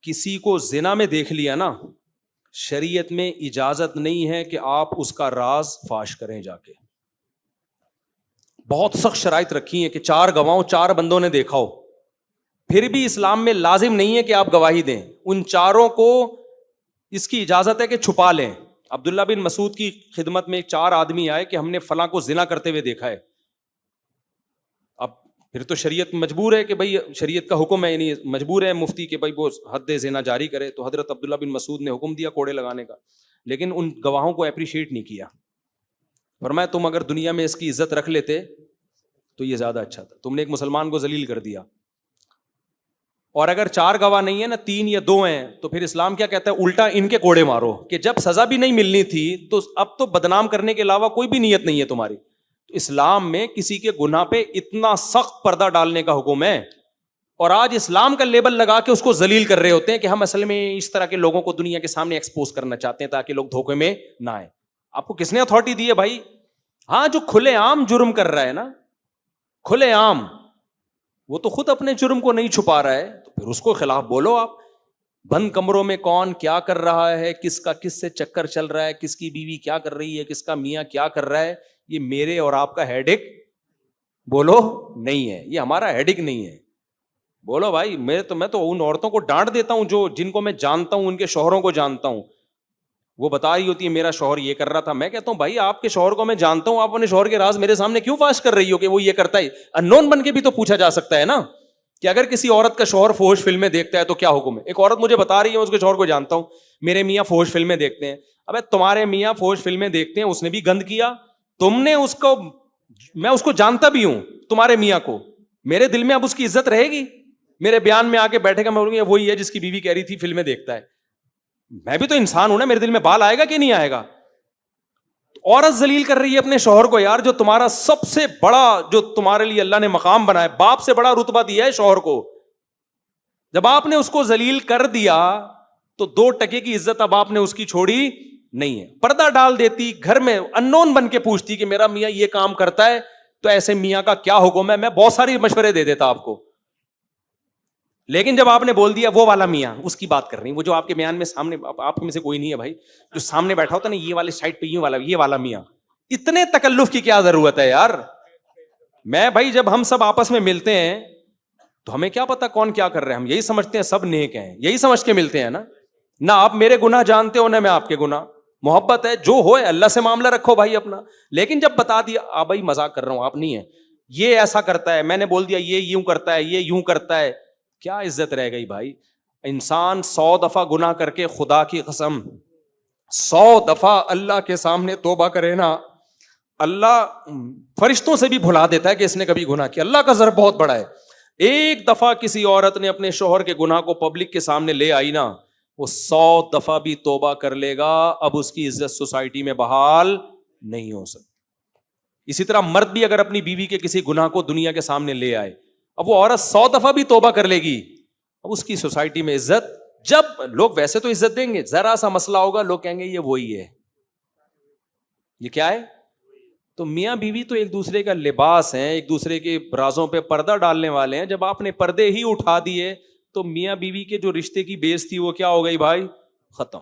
کسی کو زنا میں دیکھ لیا نا، شریعت میں اجازت نہیں ہے کہ آپ اس کا راز فاش کریں جا کے. بہت سخت شرائط رکھی ہیں کہ 4 گواہوں 4 بندوں نے دیکھا ہو، پھر بھی اسلام میں لازم نہیں ہے کہ آپ گواہی دیں. ان 4 کو اس کی اجازت ہے کہ چھپا لیں. عبداللہ بن مسعود کی خدمت میں 4 آدمی آئے کہ ہم نے فلاں کو زنا کرتے ہوئے دیکھا ہے. اب پھر تو شریعت مجبور ہے کہ بھائی شریعت کا حکم ہے، یعنی مجبور ہے مفتی کہ بھائی وہ حد زنا جاری کرے. تو حضرت عبداللہ بن مسعود نے حکم دیا کوڑے لگانے کا، لیکن ان گواہوں کو اپریشیٹ نہیں کیا. فرمایا تم اگر دنیا میں اس کی عزت رکھ لیتے تو یہ زیادہ اچھا تھا، تم نے ایک مسلمان کو ذلیل کر دیا. اور اگر 4 گواہ نہیں ہے نا، 3 یا 2 ہیں، تو پھر اسلام کیا کہتا ہے؟ الٹا ان کے کوڑے مارو، کہ جب سزا بھی نہیں ملنی تھی تو اب تو بدنام کرنے کے علاوہ کوئی بھی نیت نہیں ہے تمہاری. تو اسلام میں کسی کے گناہ پہ اتنا سخت پردہ ڈالنے کا حکم ہے، اور آج اسلام کا لیبل لگا کے اس کو ذلیل کر رہے ہوتے ہیں کہ ہم اصل میں اس طرح کے لوگوں کو دنیا کے سامنے ایکسپوز کرنا چاہتے ہیں تاکہ لوگ دھوکے میں نہ آئیں. آپ کو کس نے اتھارٹی دی ہے بھائی؟ ہاں، جو کھلے عام جرم کر رہا ہے نا، کھلے عام، وہ تو خود اپنے جرم کو نہیں چھپا رہا ہے، تو پھر اس کو خلاف بولو. آپ بند کمروں میں کون کیا کر رہا ہے، کس کا کس سے چکر چل رہا ہے، کس کی بیوی کیا کر رہی ہے، کس کا میاں کیا کر رہا ہے، یہ میرے اور آپ کا ہیڈک بولو نہیں ہے، یہ ہمارا ہیڈک نہیں ہے. بولو بھائی، میں تو ان عورتوں کو ڈانٹ دیتا ہوں جن کو میں جانتا ہوں، ان کے شوہروں کو جانتا ہوں. وہ بتا رہی ہوتی ہے میرا شوہر یہ کر رہا تھا، میں کہتا ہوں بھائی آپ کے شوہر کو میں جانتا ہوں، آپ اپنے شوہر کے راز میرے سامنے کیوں فاش کر رہی ہو کہ وہ یہ کرتا ہے؟ انون بن کے بھی تو پوچھا جا سکتا ہے نا کہ اگر کسی عورت کا شوہر فحش فلمیں دیکھتا ہے تو کیا حکم ہے. ایک عورت مجھے بتا رہی ہے اس کے شوہر کو جانتا ہوں، میرے میاں فحش فلمیں دیکھتے ہیں. ابے تمہارے میاں فحش فلمیں دیکھتے ہیں، اس نے بھی گند کیا، تم نے اس کو، میں اس کو جانتا بھی ہوں تمہارے میاں کو، میرے دل میں اب اس کی عزت رہے گی؟ میرے بیان میں آ کے بیٹھے گا، میں بولوں گا وہی ہے جس کی بیوی کہہ رہی تھی فلمیں دیکھتا ہے. میں بھی تو انسان ہوں نا، میرے دل میں بال آئے گا کہ نہیں آئے گا؟ عورت ذلیل کر رہی ہے اپنے شوہر کو. یار جو تمہارا سب سے بڑا، جو تمہارے لیے اللہ نے مقام بنایا، باپ سے بڑا رتبہ دیا ہے شوہر کو، جب آپ نے اس کو ذلیل کر دیا تو 2 ٹکے کی عزت اب آپ نے اس کی چھوڑی نہیں ہے. پردہ ڈال دیتی، گھر میں انون بن کے پوچھتی کہ میرا میاں یہ کام کرتا ہے تو ایسے میاں کا کیا حکم ہے، میں بہت ساری مشورے دے دیتا آپ کو. لیکن جب آپ نے بول دیا وہ والا میاں، اس کی بات کر رہی، وہ جو آپ کے بیان میں سامنے، آپ میں سے کوئی نہیں ہے بھائی جو سامنے بیٹھا ہوتا نا، یہ والے سائڈ پہ یہ والا میاں، اتنے تکلف کی کیا ضرورت ہے یار؟ میں بھائی جب ہم سب آپس میں ملتے ہیں تو ہمیں کیا پتا کون کیا کر رہے ہیں، ہم یہی سمجھتے ہیں سب نیک ہیں، یہی سمجھ کے ملتے ہیں نا. نہ آپ میرے گناہ جانتے ہو نہ میں آپ کے گناہ. محبت ہے، جو ہو اللہ سے معاملہ رکھو بھائی اپنا. لیکن جب بتا دیا بھائی مذاق کر رہا ہوں، آپ نہیں ہے، یہ ایسا کرتا ہے، میں نے بول دیا یہ یوں کرتا ہے، یہ یوں کرتا ہے، کیا عزت رہ گئی بھائی؟ انسان 100 دفعہ گناہ کر کے، خدا کی قسم 100 دفعہ اللہ کے سامنے توبہ کرے نا، اللہ فرشتوں سے بھی بھلا دیتا ہے کہ اس نے کبھی گناہ کیا. اللہ کا ضرب بہت بڑا ہے. ایک دفعہ کسی عورت نے اپنے شوہر کے گناہ کو پبلک کے سامنے لے آئی نا، وہ 100 دفعہ بھی توبہ کر لے گا، اب اس کی عزت سوسائٹی میں بحال نہیں ہو سکتی. اسی طرح مرد بھی اگر اپنی بیوی کے کسی گناہ کو دنیا کے سامنے لے آئے، اب وہ عورت 100 دفعہ بھی توبہ کر لے گی، اب اس کی سوسائٹی میں عزت، جب لوگ ویسے تو عزت دیں گے، ذرا سا مسئلہ ہوگا لوگ کہیں گے یہ وہی ہے، یہ کیا ہے. تو میاں بیوی تو ایک دوسرے کا لباس ہیں، ایک دوسرے کے رازوں پہ پردہ ڈالنے والے ہیں. جب آپ نے پردے ہی اٹھا دیے تو میاں بیوی کے جو رشتے کی بیس تھی وہ کیا ہو گئی بھائی؟ ختم.